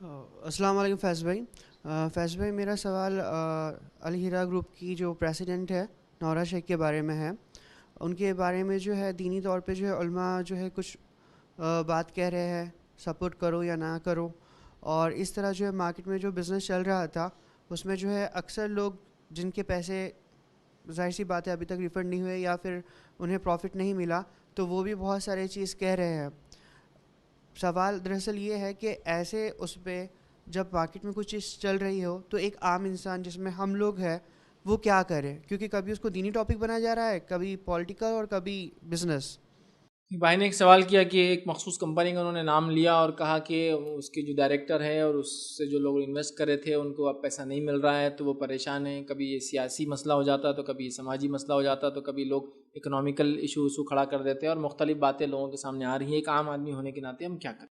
अस्सलाम वालेकुम फैज़ भाई। फैज़ भाई, मेरा सवाल अल हिरा ग्रुप की जो प्रेसिडेंट है नौरा शेख के बारे में है। उनके बारे में जो है दीनी तौर पे जो है उलमा जो है कुछ बात कह रहे हैं, सपोर्ट करो या ना करो। और इस तरह जो है मार्केट में जो बिज़नेस चल रहा था उसमें जो है अक्सर लोग जिनके पैसे ज़ाहिर सी बात है अभी तक रिफ़ंड नहीं हुए या फिर उन्हें प्रॉफ़िट नहीं मिला, तो वो भी बहुत सारे चीज़ कह रहे हैं। सवाल दरअसल ये है कि ऐसे उस पे जब मार्केट में कुछ चीज़ चल रही हो तो एक आम इंसान जिसमें हम लोग हैं वो क्या करे, क्योंकि कभी उसको दीनी टॉपिक बनाया जा रहा है, कभी पॉलिटिकल और कभी बिजनेस। भाई ने एक सवाल किया कि एक मखसूस कंपनी का उन्होंने नाम लिया और कहा कि उसके जो डायरेक्टर है और उससे जो लोग इन्वेस्ट कर रहे थे उनको अब पैसा नहीं मिल रहा है तो वो परेशान हैं। कभी ये सियासी मसला हो जाता तो कभी समाजी मसला हो जाता तो कभी लोग इकोनॉमिकल इशू खड़ा कर देते हैं और मुख्तलिफ बातें लोगों के सामने आ रही हैं। एक आम आदमी होने के नाते हम क्या करें।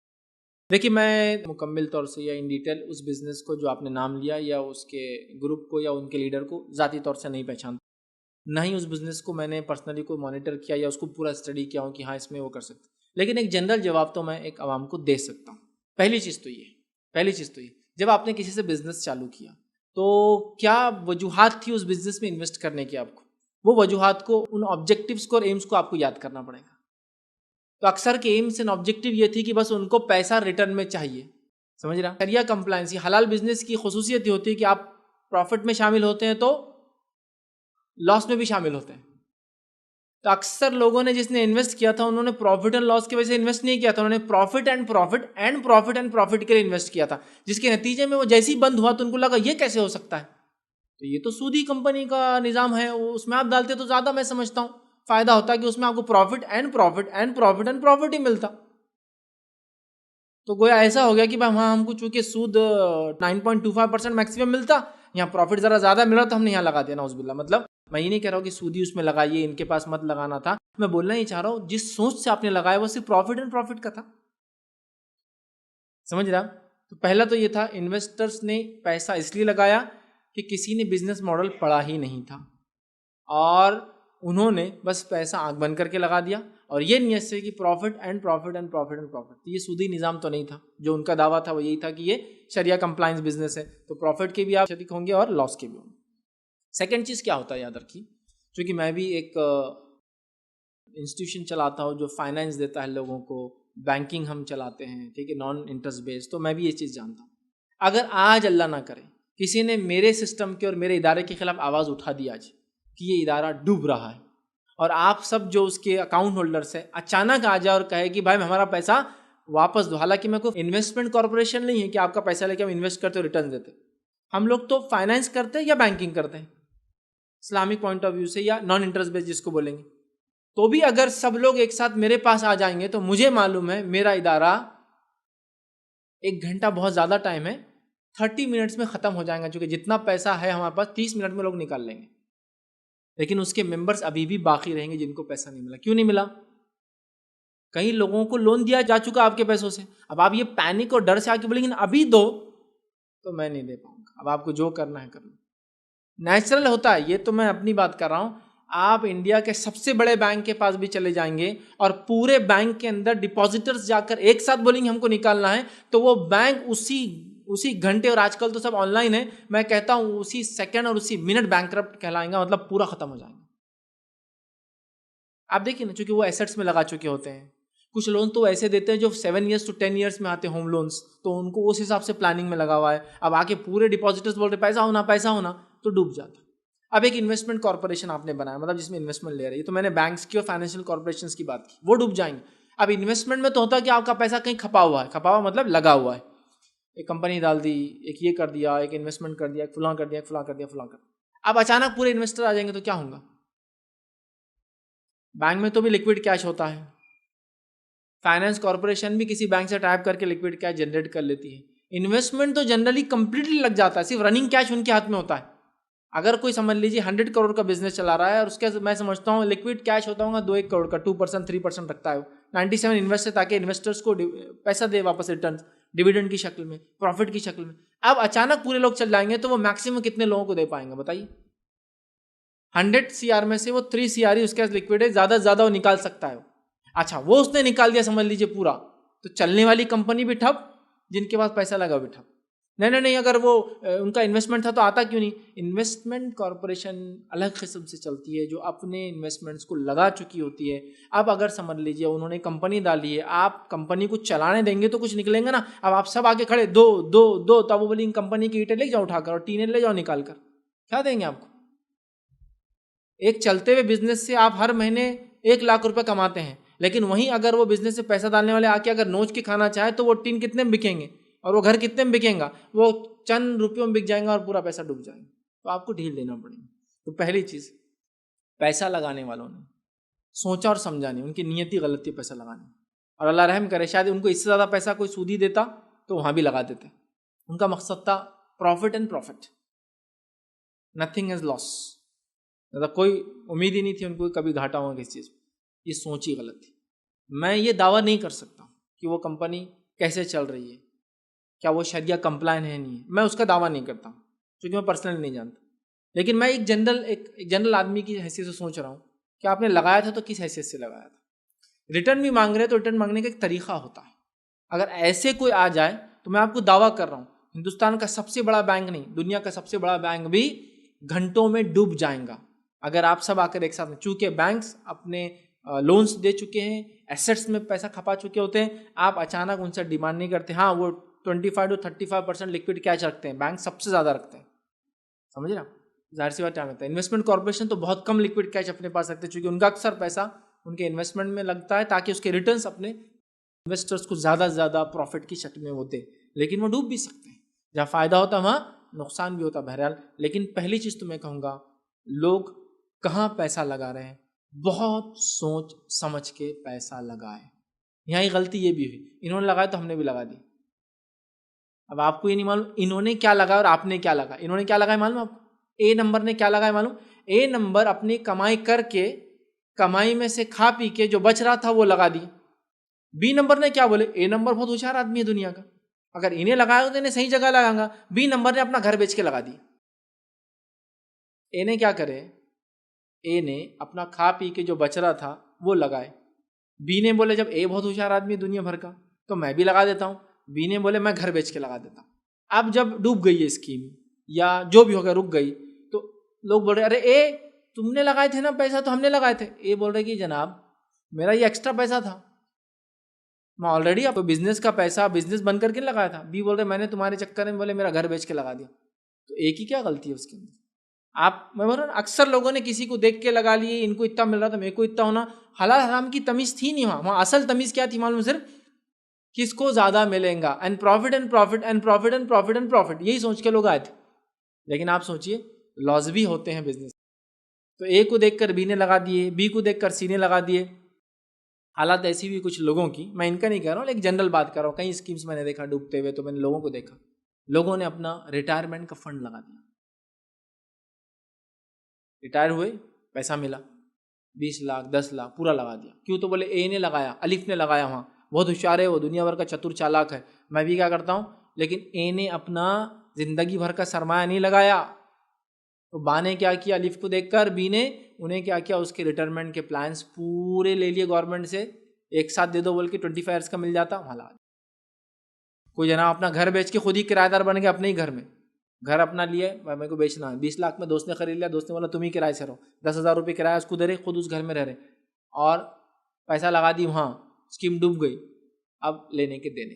देखिए, मैं मुकम्मल तौर से या इन डिटेल उस बिज़नेस को जो आपने नाम लिया या उसके ग्रुप को या उनके लीडर को ज़ाती तौर से नहीं पहचानता, ना ही उस बिज़नेस को मैंने पर्सनली कोई मॉनिटर किया या उसको पूरा स्टडी किया हूँ कि हाँ इसमें वो कर सकते। लेकिन एक जनरल जवाब तो मैं एक आवाम को दे सकता हूँ। पहली चीज़ तो ये जब आपने किसी से बिज़नेस चालू किया तो क्या वजूहात थी उस बिज़नेस में इन्वेस्ट करने की आपको, वो वजूहात को, उन ऑब्जेक्टिव्स को और एम्स को आपको याद करना पड़ेगा। तो अक्सर के एम्स एंड ऑब्जेक्टिव ये थी कि बस उनको पैसा रिटर्न में चाहिए। समझ रहा, शरिया कंप्लायंस, हलाल बिजनेस की खुसूसियत होती है कि आप प्रॉफिट में शामिल होते हैं तो लॉस में भी शामिल होते हैं। तो अक्सर लोगों ने जिसने इन्वेस्ट किया था उन्होंने प्रॉफिट एंड लॉस की वजह से इन्वेस्ट नहीं किया था, उन्होंने प्रॉफिट एंड प्रॉफिट के लिए इन्वेस्ट किया था, जिसके नतीजे में वो जैसे ही बंद हुआ तो उनको लगा ये कैसे हो सकता है, तो ये तो सूदी कंपनी का निज़ाम है, उसमें आप डालते तो ज़्यादा, मैं समझता हूँ फायदा होता कि उसमें आपको प्रॉफिट ही मिलता। तो गोया ऐसा हो गया कि भाई हाँ हमको चूंकि सूद 9.25% मैक्सिमम मिलता, यहाँ प्रॉफिट ज़रा ज़्यादा मिल रहा तो हमने यहाँ लगा दिया नाउज़ुबिल्लाह। मतलब मैं ये नहीं कह रहा हूँ कि सूदी उसमें लगाइए, इनके पास मत लगाना था, मैं बोलना ही चाह रहा हूँ जिस सोच से आपने लगाया वो सिर्फ प्रॉफिट का था। समझ रहा। तो पहला तो ये था, इन्वेस्टर्स ने पैसा इसलिए लगाया कि किसी ने बिजनेस मॉडल पढ़ा ही नहीं था और उन्होंने बस पैसा आंख बंद करके लगा दिया और ये नियत से कि प्रॉफिट। ये सूदी निज़ाम तो नहीं था, जो उनका दावा था वो यही था कि ये शरिया कंप्लायंस बिजनेस है, तो प्रॉफिट के भी आप शरीक होंगे और लॉस के भी होंगे। सेकंड चीज़ क्या होता है याद रखिए, क्योंकि मैं भी एक इंस्टीट्यूशन चलाता हूँ जो फाइनेंस देता है लोगों को, बैंकिंग हम चलाते हैं, ठीक है, नॉन इंटरेस्ट बेस्ड, तो मैं भी ये चीज़ जानता हूँ। अगर आज अल्लाह ना करे किसी ने मेरे सिस्टम के और मेरे इदारे के खिलाफ आवाज़ उठा दी आज कि ये इदारा डूब रहा है और आप सब जो उसके अकाउंट होल्डर्स है अचानक आ जाए और कहे कि भाई हमारा पैसा वापस दो, हालांकि मैं कोई इन्वेस्टमेंट कॉर्पोरेशन नहीं है कि आपका पैसा लेके हम इन्वेस्ट करते हो रिटर्न देते, हम लोग तो फाइनेंस करते हैं या बैंकिंग करते हैं इस्लामिक पॉइंट ऑफ व्यू से या नॉन इंटरेस्ट बेस्ड जिसको बोलेंगे। तो भी अगर सब लोग एक साथ मेरे पास आ जाएंगे तो मुझे मालूम है मेरा इदारा 1 घंटा बहुत ज़्यादा टाइम है, 30 मिनट्स में ख़त्म हो जाएगा, क्योंकि जितना पैसा है हमारे पास 30 मिनट में लोग निकाल लेंगे। लेकिन उसके मेंबर्स अभी भी बाकी रहेंगे जिनको पैसा नहीं मिला। क्यों नहीं मिला? कई लोगों को लोन दिया जा चुका आपके पैसों से, अब आप ये पैनिक और डर से आके बोलेंगे अभी दो, तो मैं नहीं दे पाऊंगा। अब आपको जो करना है कर लो, नेचुरल होता है ये, तो मैं अपनी बात कर रहा हूँ। आप इंडिया के सबसे बड़े बैंक के पास भी चले जाएंगे और पूरे बैंक के अंदर डिपॉजिटर्स जाकर एक साथ बोलेंगे हमको निकालना है, तो वो बैंक उसी घंटे, और आजकल तो सब ऑनलाइन है, मैं कहता हूं उसी सेकंड और उसी मिनट बैंकरप्ट कहलाएगा, मतलब पूरा खत्म हो जाएगा। आप देखिए ना, चूंकि वो एसेट्स में लगा चुके होते हैं। कुछ लोन तो ऐसे देते हैं जो 7 ईयर्स टू 10 ईयर्स में आते हैं, होम लोन्स, तो उनको उस हिसाब से प्लानिंग में लगा हुआ है। अब आके पूरे डिपॉजिटर्स बोल रहे पैसा होना, तो डूब जाता। अब एक इन्वेस्टमेंट कॉर्पोरेशन आपने बनाया, मतलब जिसमें इन्वेस्टमेंट ले रही है, तो मैंने बैंक्स की और फाइनेंशियल कॉर्पोरेशन की बात की, वो डूब जाएंगे। अब इन्वेस्टमेंट में तो होता है कि आपका पैसा कहीं खपा हुआ है मतलब लगा हुआ है, एक कंपनी डाल दी, एक ये कर दिया, एक इन्वेस्टमेंट कर दिया, एक फलां कर दिया। अब अचानक पूरे इन्वेस्टर आ जाएंगे तो क्या होगा? बैंक में तो भी लिक्विड कैश होता है, फाइनेंस कॉर्पोरेशन भी किसी बैंक से टाइप करके लिक्विड कैश जनरेट कर लेती है। इन्वेस्टमेंट तो जनरली कंप्लीटली लग जाता है, सिर्फ रनिंग कैश उनके हाथ में होता है। अगर कोई समझ लीजिए 100 करोड़ का बिजनेस चला रहा है और उसके मैं समझता हूँ लिक्विड कैश होता होगा 2-1 करोड़ का, 2% 3% रखता है वो, 97 इन्वेस्ट है ताकि इन्वेस्टर्स को पैसा दे वापस रिटर्न, डिविडेंड की शक्ल में, प्रॉफिट की शक्ल में। अब अचानक पूरे लोग चल जाएंगे तो वो मैक्सिमम कितने लोगों को दे पाएंगे बताइए? 100 CR में से वो 3 CR ही उसके पास लिक्विड है, ज़्यादा से ज़्यादा वो निकाल सकता है। अच्छा, वो उसने निकाल दिया समझ लीजिए पूरा, तो चलने वाली कंपनी भी ठप जिनके पास पैसा लगा बैठा। नहीं, अगर वो उनका इन्वेस्टमेंट था तो आता क्यों नहीं? इन्वेस्टमेंट कॉरपोरेशन अलग किस्म से चलती है, जो अपने इन्वेस्टमेंट्स को लगा चुकी होती है। अब अगर समझ लीजिए उन्होंने कंपनी डाली है, आप कंपनी को चलाने देंगे तो कुछ निकलेंगे ना। अब आप सब आके खड़े दो दो दो, तब वो बोली कंपनी की ईंटें ले जाओ उठाकर और टीने ले जाओ निकाल कर, क्या देंगे आपको? एक चलते हुए बिजनेस से आप हर महीने 1 लाख रुपए कमाते हैं, लेकिन वहीं अगर वो बिजनेस से पैसा डालने वाले आके अगर नोच के खाना चाहे तो वो टीन कितने में बिकेंगे और वो घर कितने में बिकेगा? वो चंद रुपयों में बिक जाएगा और पूरा पैसा डूब जाएगा। तो आपको ढील देना पड़ेगा। तो पहली चीज, पैसा लगाने वालों ने सोचा और समझा नहीं, उनकी नियति गलत थी पैसा लगाने। और अल्लाह रहम करे, शायद उनको इससे ज्यादा पैसा कोई सूदी देता तो वहां भी लगा देते। उनका मकसद था profit and profit, nothing is loss. मतलब कोई उम्मीद ही नहीं थी उनको कभी घाटा होगा किसी चीज। ये सोच ही गलत थी। मैं ये दावा नहीं कर सकता कि वो कंपनी कैसे चल रही है, क्या वो शरिया कंप्लायंट है नहीं है, मैं उसका दावा नहीं करता क्योंकि मैं पर्सनली नहीं जानता। लेकिन मैं एक जनरल आदमी की हैसियत से सोच रहा हूँ कि आपने लगाया था तो किस हैसियत से लगाया था। रिटर्न भी मांग रहे तो रिटर्न मांगने का एक तरीका होता है। अगर ऐसे कोई आ जाए तो मैं आपको दावा कर रहा हूँ, हिंदुस्तान का सबसे बड़ा बैंक नहीं, दुनिया का सबसे बड़ा बैंक भी घंटों में डूब जाएगा अगर आप सब आकर एक साथ में। चूंकि बैंक्स अपने लोन्स दे चुके हैं, एसेट्स में पैसा खपा चुके होते हैं, आप अचानक उनसे डिमांड नहीं करते। हाँ, वो 25 to 35% लिक्विड कैश रखते हैं, बैंक सबसे ज़्यादा रखते हैं, समझ रहे? जाहिर सी बात क्या होता है। इन्वेस्टमेंट कॉर्पोरेशन तो बहुत कम लिक्विड कैश अपने पास रखते हैं, क्योंकि उनका अक्सर पैसा उनके इन्वेस्टमेंट में लगता है ताकि उसके रिटर्न्स अपने इन्वेस्टर्स को ज़्यादा से ज़्यादा प्रॉफिट की शक्ल में होते। लेकिन वो डूब भी सकते हैं, जहाँ फ़ायदा होता है वहाँ नुकसान भी होता है। बहरहाल, लेकिन पहली चीज़ तो मैं कहूँगा, लोग कहाँ पैसा लगा रहे हैं, बहुत सोच समझ के पैसा लगाए। यहाँ गलती ये भी हुई, इन्होंने लगाया तो हमने भी लगा दी। अब आपको ये नहीं मालूम इन्होंने क्या लगाया और आपने क्या लगाया। इन्होंने क्या लगाया मालूम आपको? ए नंबर ने क्या लगाया मालूम? ए नंबर अपनी कमाई करके, कमाई में से खा पी के जो बच रहा था वो लगा दी। बी नंबर ने क्या बोले? ए नंबर बहुत होशियार आदमी है दुनिया का, अगर इन्हें लगाया तो इन्हें सही जगह लगाऊंगा। बी नंबर ने अपना घर बेच के लगा दी। ए ने क्या करे? ए ने अपना खा पी के जो बच रहा था वो लगाए। बी ने बोले जब ए बहुत होशियार आदमी है दुनिया भर का तो मैं भी लगा देता हूँ। बी ने बोले मैं घर बेच के लगा देता हूँ। अब जब डूब गई है स्कीम या जो भी हो गया, रुक गई, तो लोग बोल रहे अरे ए तुमने लगाए थे ना पैसा, तो हमने लगाए थे। ए बोल रहे कि जनाब मेरा ये एक्स्ट्रा पैसा था, मैं ऑलरेडी आपको बिजनेस का पैसा बिजनेस बंद करके लगाया था। बी बोल रहे मैंने तुम्हारे चक्कर में बोले मेरा घर बेच के लगा दिया। तो ए की क्या गलती है उसके अंदर? मैं बोल रहा हूँ अक्सर लोगों ने किसी को देख के लगा लिए, इनको इतना मिल रहा था मेरे को इतना होना। हलाल हराम की तमीज थी नहीं वहाँ असल तमीज क्या थी मालूम? सिर्फ किसको ज्यादा मिलेगा, and profit and profit and profit and profit and profit, यही सोच के लोग आए थे। लेकिन आप सोचिए लॉस भी होते हैं बिजनेस। तो ए को देखकर बी ने लगा दिए, बी को देखकर सी ने लगा दिए। हालात ऐसी भी कुछ लोगों की, मैं इनका नहीं कह रहा हूँ, लेकिन जनरल बात कर रहा हूँ। कई स्कीम्स मैंने देखा डूबते हुए, तो मैंने लोगों को देखा, लोगों ने अपना रिटायरमेंट का फंड लगा दिया। रिटायर हुए, पैसा मिला 20 लाख 10 लाख पूरा लगा दिया। क्यों? तो बोले ए ने लगाया, अलिफ ने लगाया, वहाँ बहुत होशियार है वो, दुनिया भर का चतुर चालाक है। मैं भी क्या करता हूँ, लेकिन ए ने अपना जिंदगी भर का सरमाया नहीं लगाया। तो बा ने क्या किया, अलिफ को देखकर बी ने उन्हें क्या किया, उसके रिटायरमेंट के प्लान्स पूरे ले लिए गवर्नमेंट से, एक साथ दे दो बोल के 25 ईयर्स का मिल जाता वहाँ लगा। कोई जना अपना घर बेच के खुद ही किराएदार बन गया, अपने ही घर में घर अपना लिए, मेरे को बेचना है। 20 लाख में दोस्त ने खरीद लिया, दोस्त ने बोला तुम ही किराए से रहो, 10,000 रुपये किराया उसको दे रहे, खुद उस घर में रह रहे, और पैसा लगा दी वहाँ, स्कीम डूब गई। अब लेने के देने।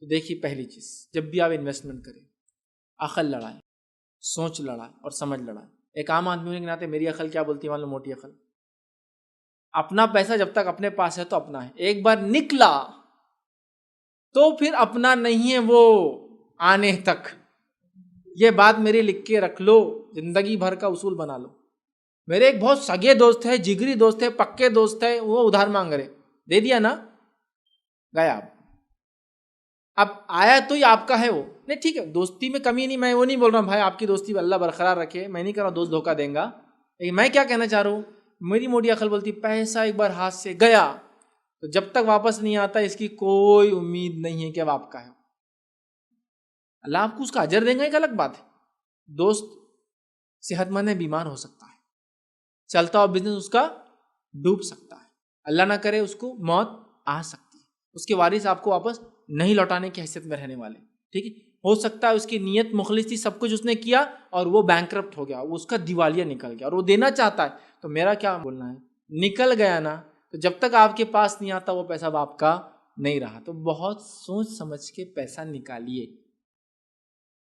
तो देखिए पहली चीज़, जब भी आप इन्वेस्टमेंट करें अकल लड़ाएं, सोच लड़ाएं और समझ लड़ाएं। एक आम आदमी होने के नाते मेरी अकल क्या बोलती है मालूम? मोटी अकल, अपना पैसा जब तक अपने पास है तो अपना है, एक बार निकला तो फिर अपना नहीं है वो आने तक। ये बात मेरी लिख के रख लो, जिंदगी भर का उसूल बना लो। मेरे एक बहुत सगे दोस्त है, जिगरी दोस्त है, पक्के दोस्त है, वो उधार मांग रहे, दे दिया ना, गया। अब आया तो ये आपका है वो, नहीं ठीक है, दोस्ती में कमी नहीं, मैं वो नहीं बोल रहा हूँ भाई आपकी दोस्ती अल्लाह बरकरार रखे, मैं नहीं कर रहा दोस्त धोखा देगा। लेकिन मैं क्या कहना चाह रहा हूँ, मेरी मोटी अकल बोलती पैसा एक बार हाथ से गया तो जब तक वापस नहीं आता इसकी कोई उम्मीद नहीं है कि अब आपका है। अल्लाह आपको उसका अजर देगा, एक अलग बात है। दोस्त सेहतमंद है, बीमार हो सकता है, चलता हुआ बिजनेस उसका डूब सकता है, अल्लाह ना करे उसको मौत आ सकती है, उसके वारिस आपको वापस नहीं लौटाने की हैसियत में रहने वाले। ठीक है, हो सकता है उसकी नीयत मुखलिस थी, सब कुछ उसने किया और वो बैंकरप्ट हो गया, वो उसका दिवालिया निकल गया और वो देना चाहता है। तो मेरा क्या बोलना है, निकल गया ना, तो जब तक आपके पास नहीं आता वो पैसा अब आपका नहीं रहा। तो बहुत सोच समझ के पैसा निकालिए,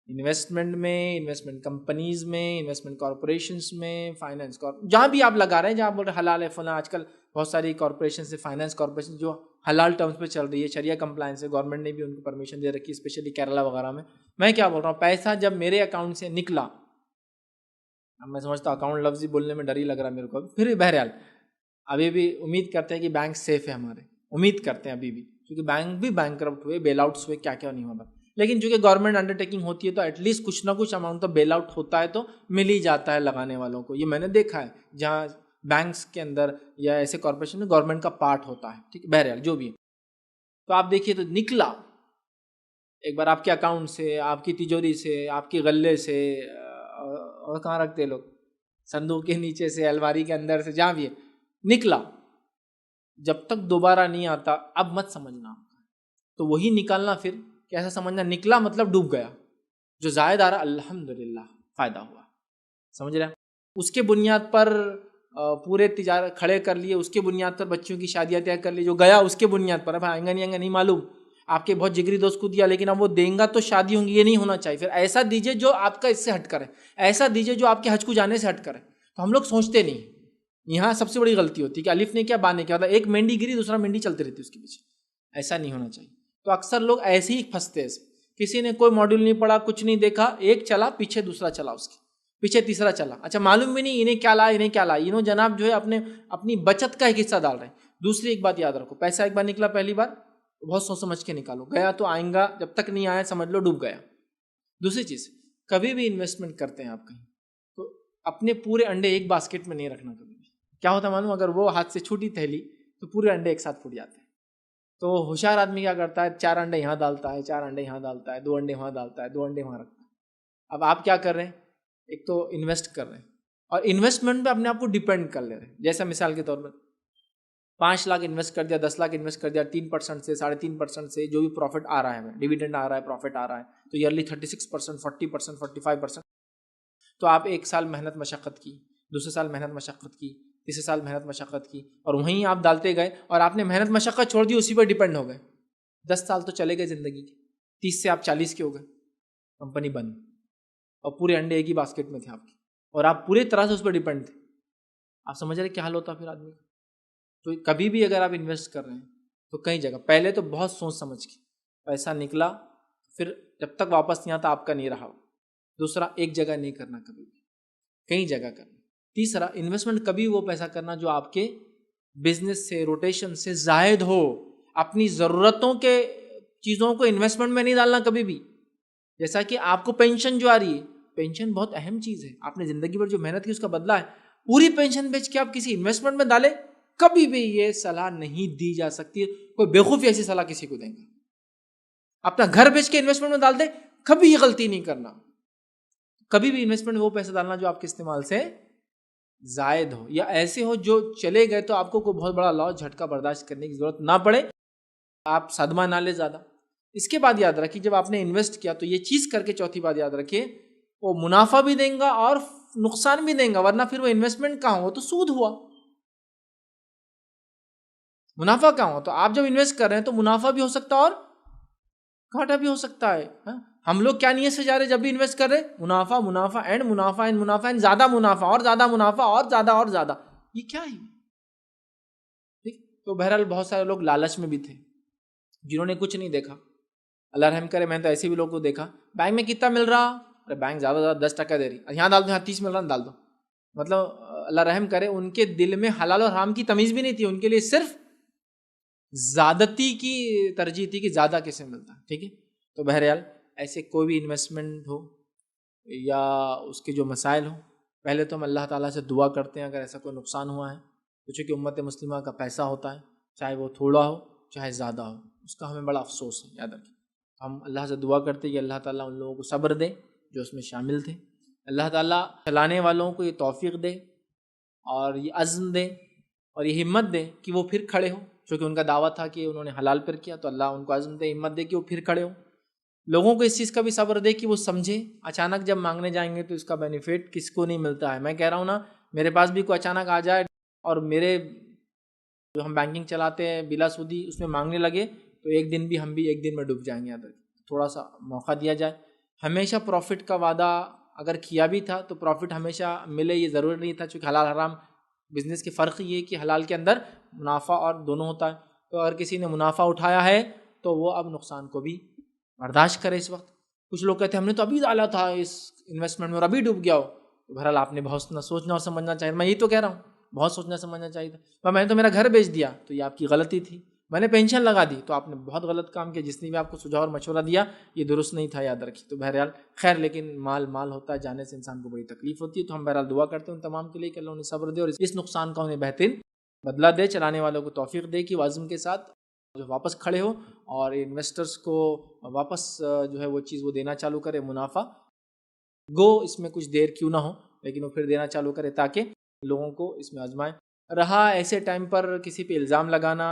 इन्वेस्टमेंट में, इन्वेस्टमेंट कंपनीज में, इन्वेस्टमेंट कॉर्पोरेशंस में, फाइनेंस जहाँ भी आप लगा रहे हैं, जहाँ बोल रहे हलाल है फला, आजकल बहुत सारी कॉर्पोरेशन से, फाइनेंस कॉर्पोरेशन जो हलाल टर्म्स पे चल रही है, शरिया कंप्लायंस है, गवर्नमेंट ने भी उनको परमिशन दे रखी है, स्पेशली केरला वगैरह में। मैं क्या बोल रहा हूँ, पैसा जब मेरे अकाउंट से निकला, अब मैं समझता हूँ अकाउंट लफ्ज ही बोलने में डर ही लग रहा है मेरे को, फिर भी बहरहाल अभी भी उम्मीद करते हैं कि बैंक सेफ है हमारे, उम्मीद करते हैं अभी भी, क्योंकि बैंक भी बैंकरप्ट हुए, बेल आउट्स हुए, क्या क्या नहीं हुआ। लेकिन चूंकि गवर्नमेंट अंडरटेकिंग होती है तो एटलीस्ट कुछ ना कुछ अमाउंट तो बेल आउट होता है, तो मिल ही जाता है लगाने वालों को। ये मैंने देखा है जहाँ बैंक्स के अंदर या ऐसे कॉर्पोरेशन में गवर्नमेंट का पार्ट होता है। ठीक है, बहरहाल जो भी है, तो आप देखिए तो निकला एक बार आपके अकाउंट से, आपकी तिजोरी से, आपके गले से, और कहाँ रखते लोग, संदूक के नीचे से, अलमारी के अंदर से, जहाँ भी है, निकला। जब तक दोबारा नहीं आता अब मत समझना, तो वही निकालना। फिर कैसा समझना, निकला मतलब डूब गया, जो जायद आ रहा अल्हम्दुलिल्लाह फायदा हुआ, समझ रहे हैं। उसके बुनियाद पर पूरे तिजारत खड़े कर लिए, उसके बुनियाद पर बच्चों की शादियाँ तय कर ली, जो गया उसके बुनियाद पर, अब आएंगा नहीं मालूम, आपके बहुत जिगरी दोस्त को दिया लेकिन अब वो देंगे तो शादी होंगी, ये नहीं होना चाहिए। फिर ऐसा दीजिए जो आपका इससे हट करे, ऐसा दीजिए जो आपके हज को जाने से हट करे। तो हम लोग सोचते नहीं, यहाँ सबसे बड़ी गलती होती है कि अलिफ ने क्या बाने क्या, मतलब एक मेंढी गिरी दूसरा मेंढी चलती रहती है उसके पीछे, ऐसा नहीं होना चाहिए। तो अक्सर लोग ऐसे ही फंसते हैं, किसी ने कोई मॉड्यूल नहीं पढ़ा, कुछ नहीं देखा, एक चला पीछे दूसरा चला, उसके पीछे तीसरा चला, अच्छा मालूम भी नहीं इन्हें क्या ला, इन्हें क्या ला, इन्हों जनाब जो है अपनी बचत का एक हिस्सा डाल रहे हैं। दूसरी एक बात याद रखो, पैसा एक बार निकला पहली बार तो बहुत सोच समझ के निकालो, गया तो आएगा, जब तक नहीं आया समझ लो डूब गया। दूसरी चीज, कभी भी इन्वेस्टमेंट करते हैं आप कहीं, तो अपने पूरे अंडे एक बास्केट में नहीं रखना कभी भी। क्या होता मालूम, अगर वो हाथ से छूटी थैली तो पूरे अंडे एक साथ फूट जाते हैं। तो होशियार आदमी क्या करता है, 4 अंडे यहाँ डालता है, 4 अंडे यहाँ डालता है, 2 अंडे वहाँ डालता है, 2 अंडे वहाँ रखता है। अब आप क्या कर रहे हैं, एक तो इन्वेस्ट कर रहे हैं और इन्वेस्टमेंट पे अपने आप को डिपेंड कर ले रहे हैं। जैसा मिसाल के तौर पर 5 लाख इन्वेस्ट कर दिया, 10 लाख इन्वेस्ट कर दिया, 3% से 3.5% से जो भी प्रॉफिट आ रहा है, डिविडेंड आ रहा है, प्रॉफिट आ रहा है, तो ईयरली 36%, 40%, 45%। तो आप एक साल मेहनत मशक्क़त की, दूसरे साल मेहनत मशक्क़त की, तीसरे साल मेहनत मशक्क़त की, और वहीं आप डालते गए और आपने मेहनत मशक्क़त छोड़ दी, उसी पर डिपेंड हो गए। 10 साल तो चले गए ज़िंदगी के, 30 से आप 40 के हो गए, कंपनी बंद, और पूरे अंडे एक ही बास्केट में थे आपके, और आप पूरी तरह से उस पर डिपेंड थे। आप समझ रहे क्या हाल होता फिर आदमी का। तो कभी भी अगर आप इन्वेस्ट कर रहे हैं तो कई जगह पहले तो बहुत सोच समझ के, पैसा निकला फिर जब तक वापस नहीं आता आपका नहीं रहा। दूसरा, एक जगह नहीं करना, कभी भी कई जगह करना। तीसरा, इन्वेस्टमेंट कभी वो पैसा करना जो आपके बिजनेस से, रोटेशन से जायद हो। अपनी ज़रूरतों के चीज़ों को इन्वेस्टमेंट में नहीं डालना कभी भी। जैसा कि आपको पेंशन जो आ रही है, पेंशन बहुत अहम चीज़ है, आपने ज़िंदगी भर जो मेहनत की उसका बदला है, पूरी पेंशन बेच के आप किसी इन्वेस्टमेंट में डालें, कभी भी ये सलाह नहीं दी जा सकती। कोई बेवकूफ़ी ऐसी सलाह किसी को देंगे। अपना घर बेच के इन्वेस्टमेंट में डाल दे, कभी ये गलती नहीं करना। कभी भी इन्वेस्टमेंट वो पैसा डालना जो आपके इस्तेमाल से जायद हो, या ऐसे हो जो चले गए तो आपको कोई बहुत बड़ा लॉस, झटका बर्दाश्त करने की जरूरत ना पड़े, आप सदमा ना ले ज़्यादा। इसके बाद याद रखिए, जब आपने इन्वेस्ट किया तो ये चीज़ करके, चौथी बात याद रखिए, वो मुनाफा भी देगा और नुकसान भी देगा, वरना फिर वो इन्वेस्टमेंट कहाँ हो, तो सूद हुआ। मुनाफा कहाँ हो, तो आप जब इन्वेस्ट कर रहे हैं तो मुनाफा भी हो सकता है और घाटा भी हो सकता है। हम लोग क्या नियत से जा रहे हैं जब भी इन्वेस्ट कर रहे हैं, मुनाफा मुनाफा एंड मुनाफा एंड मुनाफा एंड ज्यादा मुनाफा और ज्यादा मुनाफा और ज्यादा। ये क्या है? ठीक। तो बहरहाल बहुत सारे लोग लालच में भी थे, जिन्होंने कुछ नहीं देखा। अल्लाह रहम करे, मैंने तो ऐसे भी लोग को देखा, बैंक में कितना मिल रहा, अरे बैंक ज़्यादा 10% दे रही, यहाँ डाल दो, यहाँ 30 मिल रहा, डाल दो। मतलब अल्लाह रहम करे, उनके दिल में हलाल और हराम की तमीज़ भी नहीं थी, उनके लिए सिर्फ ज़्यादती की तरजीह थी कि ज़्यादा कैसे मिलता है। ठीक है। तो बहरहाल ऐसे कोई भी इन्वेस्टमेंट हो या उसके जो मसाइल हो, पहले तो हम अल्लाह ताला से दुआ करते हैं अगर ऐसा कोई नुकसान हुआ है तो, चूँकि उम्मत मुस्लिमा का पैसा होता है, चाहे वो थोड़ा हो चाहे ज़्यादा हो, उसका हमें बड़ा अफसोस है, याद रखें। हम अल्लाह से दुआ करते हैं कि अल्लाह ताला उन लोगों को सब्र दे जो उसमें शामिल थे, अल्लाह ताला चलाने वालों को ये तौफीक दे और ये अज़्म दे और ये हिम्मत दे कि वो फिर खड़े हो, क्योंकि उनका दावा था कि उन्होंने हलाल पर किया, तो अल्लाह उनको अज़्म दे, हिम्मत दे कि वो फिर खड़े हों। लोगों को इस चीज़ का भी सब्र दे कि वो समझे, अचानक जब मांगने जाएंगे तो इसका बेनिफिट किसको नहीं मिलता है। मैं कह रहा हूँ ना, मेरे पास भी कोई अचानक आ जाए और मेरे जो हम बैंकिंग चलाते हैं बिला सूदी उसमें मांगने लगे, तो एक दिन भी हम भी एक दिन में डूब जाएंगे। अगर थोड़ा सा मौका दिया जाए, हमेशा प्रॉफिट का वादा अगर किया भी था तो प्रॉफिट हमेशा मिले ये ज़रूरी नहीं था, क्योंकि हलाल हराम बिजनेस की फ़र्क ये है कि हलाल के अंदर मुनाफा और दोनों होता है। तो अगर किसी ने मुनाफा उठाया है तो वो अब नुकसान को भी बर्दाश्त करे। इस वक्त कुछ लोग कहते हैं हमने तो अभी डाला था इस इन्वेस्टमेंट में और अभी डूब गया हो, तो बहरहाल आपने बहुत सोचना और समझना चाहिए। मैं यही तो कह रहा हूँ, बहुत सोचना समझना चाहिए था। पर मैंने तो मेरा घर बेच दिया तो ये आपकी गलती थी, मैंने पेंशन लगा दी तो आपने बहुत गलत काम किया। जिसने भी आपको सुझाव और मशवरा दिया ये दुरुस्त नहीं था, याद रखिए। तो बहरहाल खैर, लेकिन माल माल होता है, जाने से इंसान को बड़ी तकलीफ होती है। तो हम बहरहाल दुआ करते हैं उन तमाम के लिए कि अल्लाह उन्हें सब्र दे और इस नुकसान का उन्हें बेहतरीन बदला दे, चलाने वालों को तौफीक दे कि वो अज़्म के साथ जो वापस खड़े हो और इन्वेस्टर्स को वापस जो है वो चीज़ वो देना चालू करे, मुनाफा गो इसमें कुछ देर क्यों ना हो, लेकिन वो फिर देना चालू करे ताकि लोगों को इसमें आजमाए। रहा ऐसे टाइम पर किसी पे इल्ज़ाम लगाना,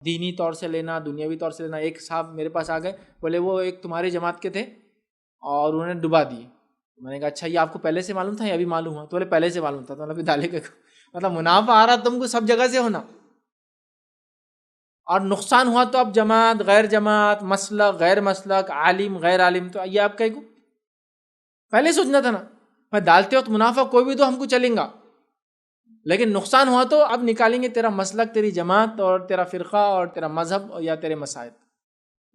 दीनी तौर से लेना, दुनियावी तौर से लेना। एक साहब मेरे पास आ गए, बोले वो एक तुम्हारी जमात के थे और उन्होंने डुबा दिए। मैंने कहा अच्छा, ये आपको पहले से मालूम था या अभी मालूम हुआ? तो बोले पहले से मालूम था। तो अभी डाले के मतलब मुनाफा आ रहा तुमको सब जगह से होना, और नुकसान हुआ तो अब जमात गैर जमात, मसलक गैर मसलक, आलिम गैर आलिम, तो ये आप कहेंगे पहले सोचना था ना। मैं डालते वक्त मुनाफा कोई भी तो हमको चलेगा, लेकिन नुकसान हुआ तो अब निकालेंगे तेरा मसलक, तेरी जमात और तेरा फ़िरक़ा और तेरा मजहब या तेरे मसाइल।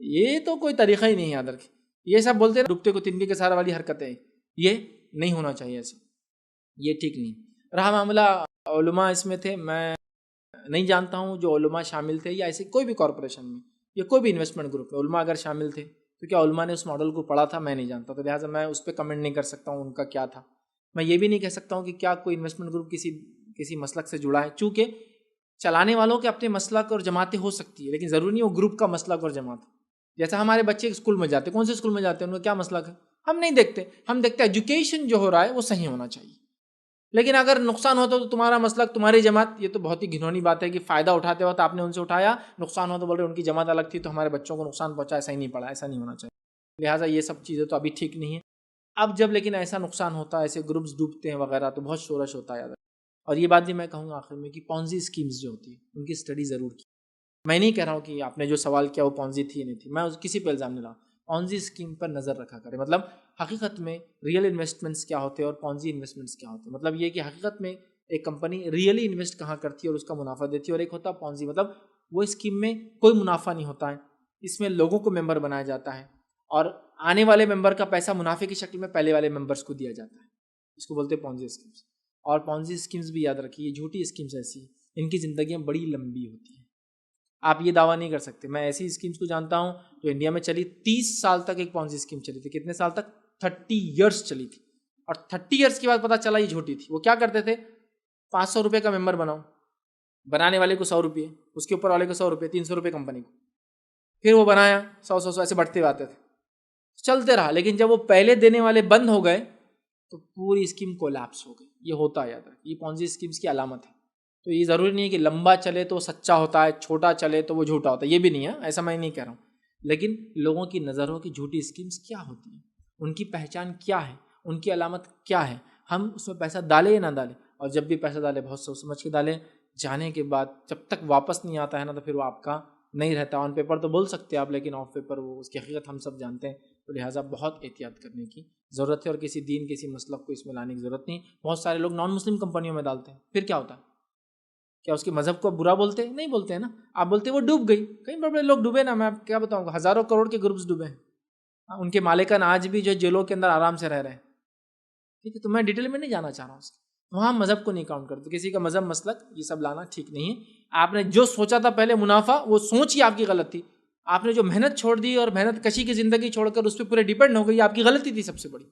ये तो कोई तरीक़ा ही नहीं याद रखे। ये सब बोलते हैं डूबते को तिनके के सहारे वाली हरकतें, ये नहीं होना चाहिए ऐसे, ये ठीक नहीं। रहा मामला उलमा इसमें थे, मैं नहीं जानता हूँ जो उलमा शामिल थे या ऐसे कोई भी कॉरपोरेशन में या कोई भी इन्वेस्टमेंट ग्रुप में उलमा अगर शामिल थे तो क्या उलमा ने उस मॉडल को पढ़ा था, मैं नहीं जानता। तो लिहाजा मैं उस पर कमेंट नहीं कर सकता हूँ उनका क्या था। मैं ये भी नहीं कह सकता हूँ कि क्या कोई इन्वेस्टमेंट ग्रुप किसी मसलक से जुड़ा है, चूँकि चलाने वालों के अपने मसलक और जमातें हो सकती है, लेकिन ज़रूरी नहीं वो ग्रुप का मसलक और जमात। जैसा हमारे बच्चे स्कूल में जाते, कौन से स्कूल में जाते हैं, उनका क्या मसलक है हम नहीं देखते, हम देखते हैं एजुकेशन जो हो रहा है वो सही होना चाहिए। लेकिन अगर नुकसान होता तो तुम्हारा मसलक तुम्हारी जमात, ये तो बहुत ही घिनौनी बात है कि फ़ायदा उठाते वक्त आपने उनसे उठाया, नुकसान हो तो बोल रहे उनकी जमात अलग थी तो हमारे बच्चों को नुकसान पहुंचा, ऐसा ही नहीं पड़ा, ऐसा नहीं होना चाहिए। लिहाजा ये सब चीज़ें तो अभी ठीक नहीं है। अब जब लेकिन ऐसा नुकसान होता है, ऐसे ग्रुप्स डूबते हैं वगैरह, तो बहुत शोरश होता है। और ये बात भी मैं कहूँगा आखिर में कि पॉन्जी स्कीम्स जो होती है उनकी स्टडी ज़रूर की। मैं नहीं कह रहा हूँ कि आपने जो सवाल किया वो पॉन्जी थी नहीं थी, मैं किसी पर इल्ज़ाम नहीं रहा। पॉन्जी स्कीम पर नज़र रखा करें, मतलब हकीकत में रियल इन्वेस्टमेंट्स क्या होते हैं और पॉन्जी इन्वेस्टमेंट्स क्या होते हैं। मतलब ये कि हकीकत में एक कंपनी रियली इन्वेस्ट कहाँ करती है और उसका मुनाफा देती है, और एक होता है पॉन्जी, मतलब वो स्कीम में कोई मुनाफा नहीं होता है, इसमें लोगों को मेंबर बनाया जाता है और आने वाले मेंबर का पैसा मुनाफे की शक्ल में पहले वाले मेंबर्स को दिया जाता है। इसको बोलते हैं पॉन्जी स्कीम्स। और पॉन्जी स्कीम्स भी याद रखिए, झूठी स्कीम्स ऐसी इनकी ज़िंदगियाँ बड़ी लंबी होती हैं। आप ये दावा नहीं कर सकते। मैं ऐसी स्कीम्स को जानता हूँ जो इंडिया में चली 30 साल तक, एक पॉन्जी स्कीम चली थी। कितने साल तक? 30 ईयर्स चली थी। और 30 ईयर्स के बाद पता चला ये झूठी थी। वो क्या करते थे, 500 रुपये का मेंबर बनाओ, बनाने वाले को 100 रुपये, उसके ऊपर वाले को 100 रुपये, 300 रुपये कंपनी को, फिर वो बनाया 100 ऐसे बढ़ते आते थे, चलते रहा। लेकिन जब वो पहले देने वाले बंद हो गए तो पूरी स्कीम कोलैप्स हो गई। ये होता है, याद रखिए, ये पॉन्जी स्कीम्स की अलामत है। तो ये ज़रूरी नहीं है कि लंबा चले तो सच्चा होता है, छोटा चले तो वो झूठा होता है, ये भी नहीं है, ऐसा मैं नहीं कह रहा हूँ। लेकिन लोगों की नज़र हो कि झूठी स्कीम्स क्या होती हैं, उनकी पहचान क्या है, उनकी अलामत क्या है, हम उसमें पैसा डालें या ना डालें। और जब भी पैसा डालें बहुत सोच समझ के डालें। जाने के बाद जब तक वापस नहीं आता है ना, तो फिर वो आपका नहीं रहता। ऑन पेपर तो बोल सकते हैं आप, लेकिन ऑफ पेपर वो उसकी हकीकत हम सब जानते हैं। तो लिहाजा बहुत एहतियात करने की ज़रूरत है और किसी दीन किसी मसलब को इसमें लाने की ज़रूरत नहीं। बहुत सारे लोग नॉन मुस्लिम कंपनियों में डालते हैं, फिर क्या होता है? क्या उसके मज़हब को बुरा बोलते हैं? नहीं बोलते हैं ना। आप बोलते हैं वो डूब गई, कई बड़े बड़े लोग डूबे ना, मैं आप क्या बताऊँगा, हज़ारों करोड़ के ग्रुप्स डूबे हैं। उनके मालिकान आज भी जो जेलों के अंदर आराम से रह रहे हैं। ठीक है, तो मैं डिटेल में नहीं जाना चाह रहा हूँ उसके। वहाँ मज़हब को नहीं काउंट करते, किसी का मज़हब मसलक ये सब लाना ठीक नहीं है। आपने जो सोचा था पहले मुनाफा, वो सोच ही आपकी गलत थी। आपने जो मेहनत छोड़ दी और मेहनत कशी की ज़िंदगी छोड़कर उस पर पूरे डिपेंड हो गई, आपकी गलती थी सबसे बड़ी।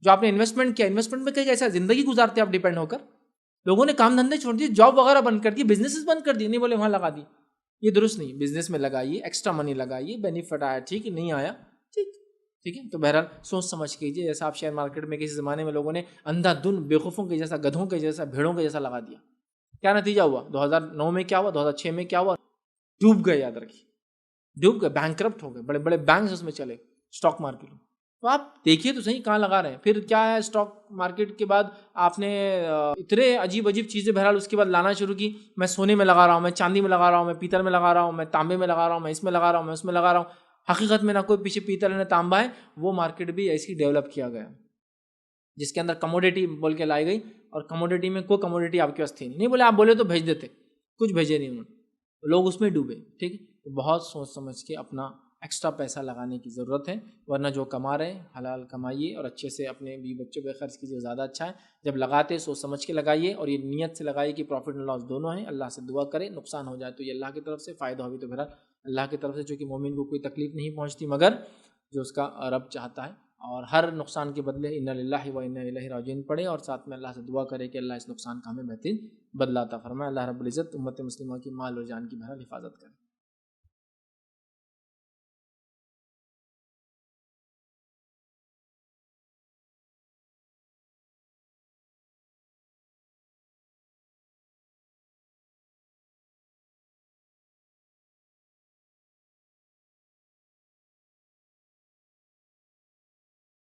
जो आपने इन्वेस्टमेंट किया, इन्वेस्टमेंट में कहीं ऐसा ज़िंदगी गुजारते आप डिपेंड होकर। लोगों ने काम धंधे छोड़ दिए, जॉब वगैरह बंद कर दिए, बिजनेसेस बंद कर दिए, नहीं बोले वहाँ लगा दी। ये दुरुस्त नहीं। बिजनेस में लगाइए, एक्स्ट्रा मनी लगाइए, बेनिफिट आया ठीक, नहीं आया ठीक है। तो बहरहाल सोच समझ कीजिए। जैसा आप शेयर मार्केट में किसी ज़माने में लोगों ने अंधाधुन बेवकूफ़ों के जैसा, गधों के जैसा, भेड़ों के जैसा लगा दिया, क्या नतीजा हुआ? 2009 में क्या हुआ, 2006 में क्या हुआ, डूब गए, याद रखिए, डूब गए, बैंकरप्ट हो गए, बड़े बड़े बैंक्स उसमें चले, स्टॉक मार्केट में। तो आप देखिए तो सही कहाँ लगा रहे हैं। फिर क्या है, स्टॉक मार्केट के बाद आपने इतने अजीब अजीब चीज़ें बहरहाल उसके बाद लाना शुरू की। मैं सोने में लगा रहा हूँ, मैं चांदी में लगा रहा हूँ, मैं पीतल में लगा रहा हूँ, मैं तांबे में लगा रहा हूँ, मैं इसमें लगा रहा हूँ, मैं उसमें लगा रहा हूँ। हकीकत में ना कोई पीछे पीतल है ना तांबा है, वो मार्केट भी ऐसी डेवलप किया गया जिसके अंदर कमोडिटी बोल के लाई गई, और कमोडिटी में कोई कमोडिटी आपके पास थी नहीं बोले, आप बोले तो भेज देते, कुछ भेजे नहीं उन्होंने, लोग उसमें डूबे। ठीक है, तो बहुत सोच समझ के अपना एक्स्ट्रा पैसा लगाने की ज़रूरत है, वरना जो कमा रहे हैं हलाल कमाइए और अच्छे से अपने भी बच्चों पे खर्च कीजिए, ज़्यादा अच्छा है। जब लगाते सोच समझ के लगाइए, और ये नीयत से लगाइए कि प्रॉफिट एंड लॉस दोनों हैं। अल्लाह से दुआ करें, नुकसान हो जाए तो ये अल्लाह की तरफ से, फ़ायदा हो भी तो बहरहाल अल्लाह की तरफ से, चूँकि मोमिन को कोई तकलीफ नहीं पहुँचती मगर जो उसका रब चाहता है। और हर नुकसान के बदले इन्ना लिल्लाहि व इन्ना इलैहि राजिऊन पढ़े, और साथ में अल्लाह से दुआ करे कि अल्लाह इस नुकसान का हमें बेहतरीन बदला अता फरमाए। अल्लाह रब्बुल इज़्ज़त उम्मत मुस्लिमा की माल और जान की बहरहाल हिफाजत करे।